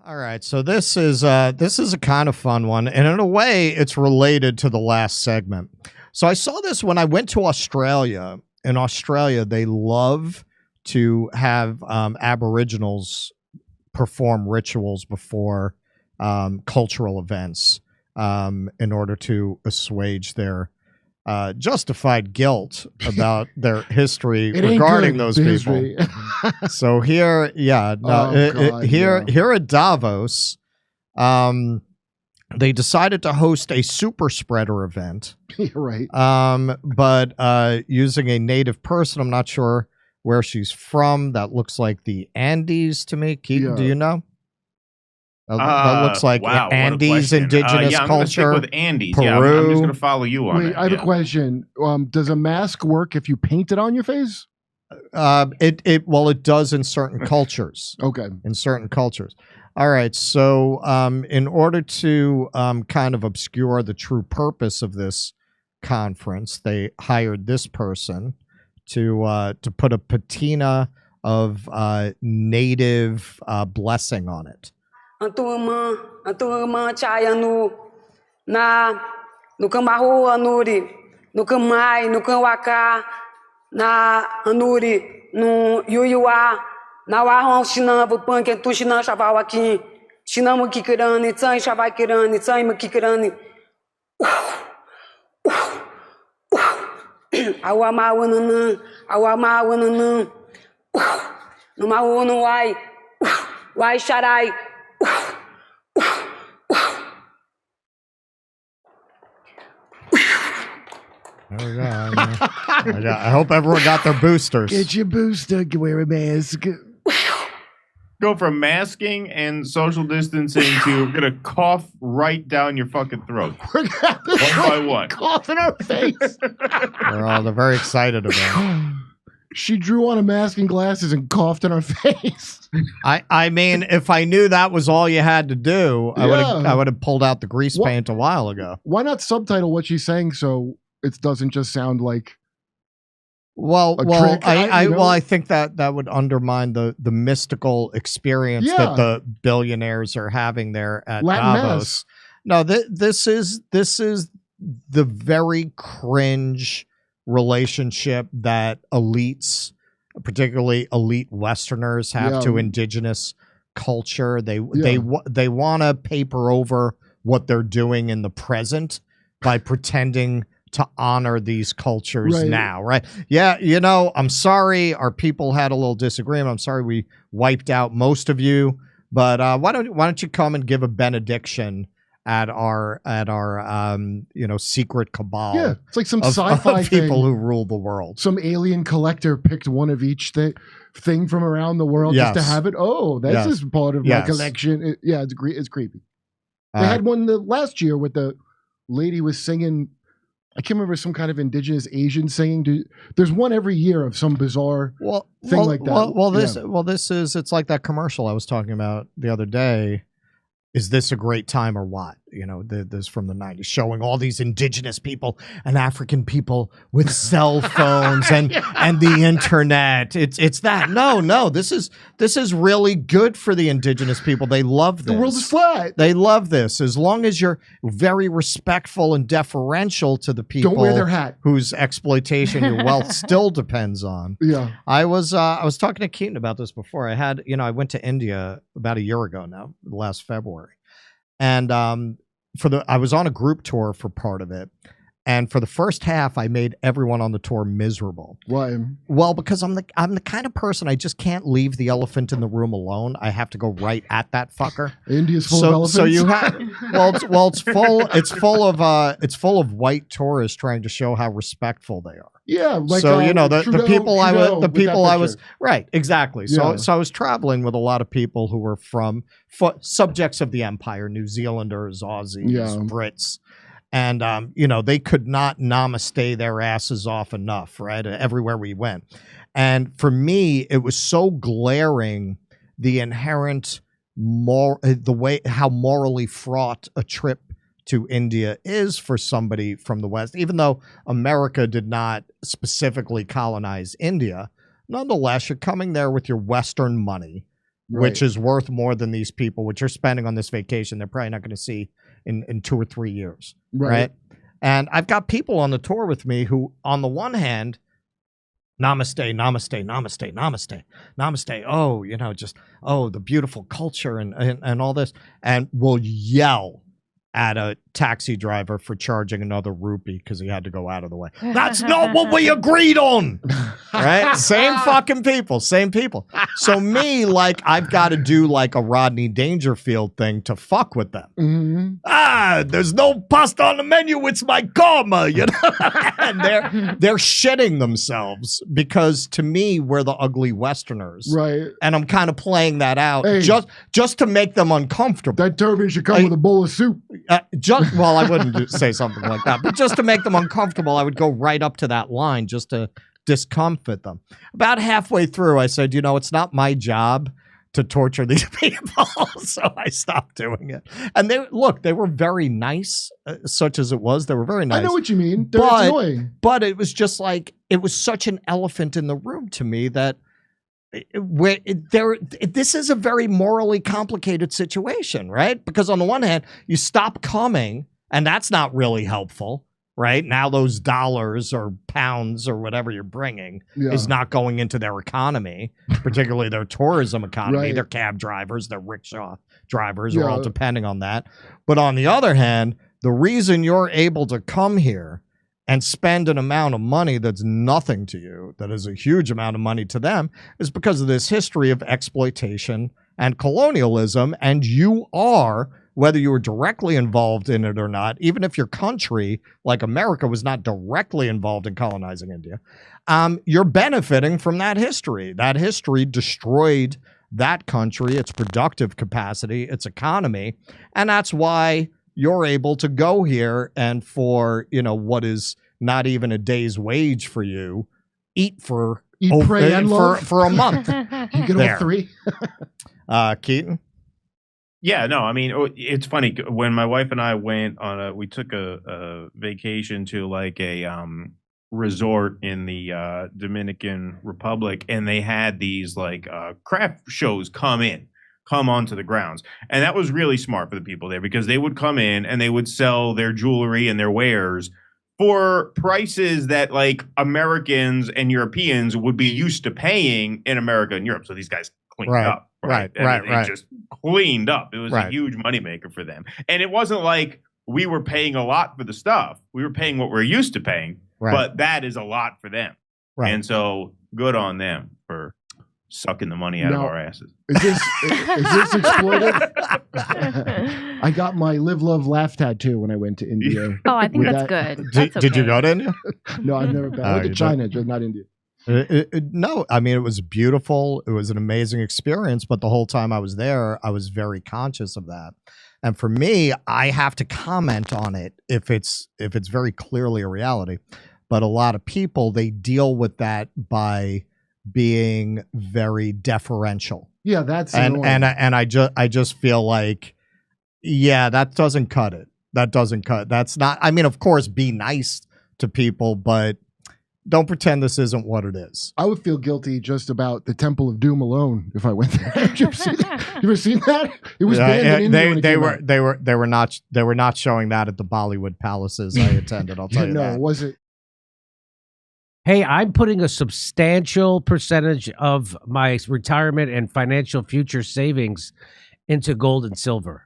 All right, so this is a kind of fun one, and in a way, it's related to the last segment. So I saw this when I went to Australia. In Australia, they love to have Aboriginals perform rituals before cultural events in order to assuage their justified guilt about their history regarding those people. So here, here at Davos, they decided to host a super spreader event. Right. But using a native person, I'm not sure where she's from. That looks like the Andes to me. Keaton, do you know? That looks like Andes indigenous I'm culture. Stick with Andes. Peru. Yeah, I'm just going to follow you on Wait, I have a question. Does a mask work if you paint it on your face? It does in certain cultures. Okay. In certain cultures. All right. So in order to kind of obscure the true purpose of this conference, they hired this person to put a patina of native blessing on it. Antuma chaya na nukambahu anuri nukamai nukamwaka na anuri no yuyuwa na wahon shina bupanke tu shina shavawaki shina mukikirani tsai shavakirani tsai mukikirani awama wanana no mawono why sharai. There we go. I hope everyone got their boosters. Get your booster, wear a mask. Go from masking and social distancing to we're gonna cough right down your fucking throat. One by one. Cough in our face. They're very excited about it. She drew on a mask and glasses and coughed in our face. I mean, if I knew that was all you had to do, I would have pulled out the grease paint a while ago. Why not subtitle what she's saying so it doesn't just sound like I think that would undermine the mystical experience that the billionaires are having there at Davos. No, this is the very cringe relationship that elites, particularly elite Westerners, have to indigenous culture. They want to paper over what they're doing in the present by pretending to honor these cultures now, right? Yeah, I'm sorry our people had a little disagreement. I'm sorry we wiped out most of you, but why don't you come and give a benediction at our secret cabal? Yeah, it's like some sci-fi people who rule the world. Some alien collector picked one of each thing from around the world just to have it. Oh, this is part of my collection. It's creepy. They had one last year with the lady was singing. I can't remember, some kind of indigenous Asian singing. There's one every year of some bizarre thing like that. It's like that commercial I was talking about the other day. Is this a great time or what? This from the 90s, showing all these indigenous people and African people with cell phones and the internet. It's that. No, this is really good for the indigenous people. They love this. The world is flat. They love this. As long as you're very respectful and deferential to the people, don't wear their hat, whose exploitation your wealth still depends on. Yeah. I was talking to Keaton about this before. I went to India about a year ago now, last February. And I was on a group tour for part of it, and for the first half, I made everyone on the tour miserable. Why? Well, because I'm the kind of person, I just can't leave the elephant in the room alone. I have to go right at that fucker. India's full of elephants. So you have it's full of white tourists trying to show how respectful they are. Yeah, like the people I was right, exactly. So I was traveling with a lot of people who were from subjects of the empire, New Zealanders, Aussies, Brits. And, they could not namaste their asses off enough, right? Everywhere we went. And for me, it was so glaring, the inherent, how morally fraught a trip to India is for somebody from the West. Even though America did not specifically colonize India, nonetheless, you're coming there with your Western money. which is worth more than these people, which you're spending on this vacation. They're probably not going to see in 2 or 3 years. Right. And I've got people on the tour with me who, on the one hand, namaste, namaste, namaste, namaste, namaste. Oh, you know, just, the beautiful culture and all this. And will yell at a taxi driver for charging another rupee because he had to go out of the way. That's not what we agreed on. Right? Same fucking people. Same people. So me, like, I've got to do like a Rodney Dangerfield thing to fuck with them. Mm-hmm. There's no pasta on the menu. It's my karma, you know? And they're shitting themselves because to me, we're the ugly Westerners. Right. And I'm kind of playing that out just to make them uncomfortable. That turban should come with a bowl of soup. Well, I wouldn't say something like that, but just to make them uncomfortable, I would go right up to that line just to discomfort them. About halfway through, I said, you know, it's not my job to torture these people, so I stopped doing it. And they were very nice, such as it was. They were very nice. I know what you mean. They're annoying. But it was just like, it was such an elephant in the room to me that this is a very morally complicated situation, right? Because on the one hand, you stop coming, and that's not really helpful, right? Now those dollars or pounds or whatever you're bringing is not going into their economy, particularly their tourism economy. Right. Their cab drivers, their rickshaw drivers are all depending on that. But on the other hand, the reason you're able to come here and spend an amount of money that's nothing to you, that is a huge amount of money to them, is because of this history of exploitation and colonialism. And you are, whether you were directly involved in it or not, even if your country, like America, was not directly involved in colonizing India, you're benefiting from that history. That history destroyed that country, its productive capacity, its economy. And that's why you're able to go here and for, you know, what is not even a day's wage for you, pray, and love for a month. You get all 3. Keaton? Yeah, no, I mean, it's funny. When my wife and I went we took a vacation to like a resort in the Dominican Republic, and they had these like craft shows come onto the grounds. And that was really smart for the people there because they would come in and they would sell their jewelry and their wares for prices that like Americans and Europeans would be used to paying in America and Europe. So these guys cleaned up. Right. Just cleaned up. It was a huge moneymaker for them. And it wasn't like we were paying a lot for the stuff. We were paying what we're used to paying, but that is a lot for them. Right. And so good on them for sucking the money out of our asses. Is this exploitive? I got my Live, Love, Laugh tattoo when I went to India. Oh, I think that's good. Did you go to India? No, I've never been. I went to China, just not India. No, I mean, it was beautiful. It was an amazing experience, but the whole time I was there, I was very conscious of that. And for me, I have to comment on it if it's very clearly a reality. But a lot of people, they deal with that by being very deferential. Yeah, that's and I just feel like, that doesn't cut it. That doesn't cut. That's not. I mean, of course, be nice to people, but don't pretend this isn't what it is. I would feel guilty just about the Temple of Doom alone if I went there. Have you ever seen that? It was banned in India when it came out. They were not showing that at the Bollywood palaces I attended. I'll tell you that. No, was it? Hey, I'm putting a substantial percentage of my retirement and financial future savings into gold and silver.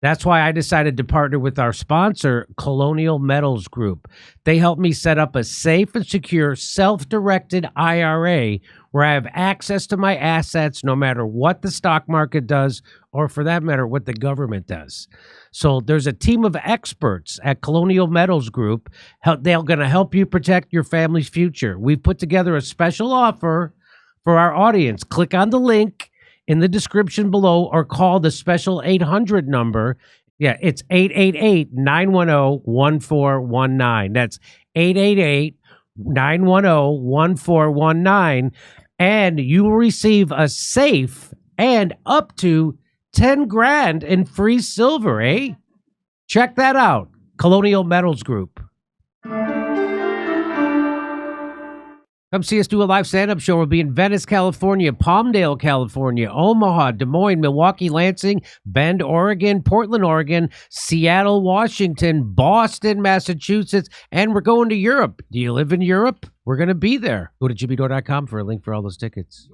That's why I decided to partner with our sponsor, Colonial Metals Group. They helped me set up a safe and secure self-directed IRA where I have access to my assets no matter what the stock market does or, for that matter, what the government does. So there's a team of experts at Colonial Metals Group. They're going to help you protect your family's future. We've put together a special offer for our audience. Click on the link in the description below or call the special 800 number. Yeah, it's 888-910-1419. That's 888-910-1419. And you will receive a safe and up to 10 grand in free silver, eh? Check that out. Colonial Metals Group. Come see us do a live stand-up show. We'll be in Venice, California, Palmdale, California, Omaha, Des Moines, Milwaukee, Lansing, Bend, Oregon, Portland, Oregon, Seattle, Washington, Boston, Massachusetts, and we're going to Europe. Do you live in Europe? We're going to be there. Go to jimmydore.com for a link for all those tickets.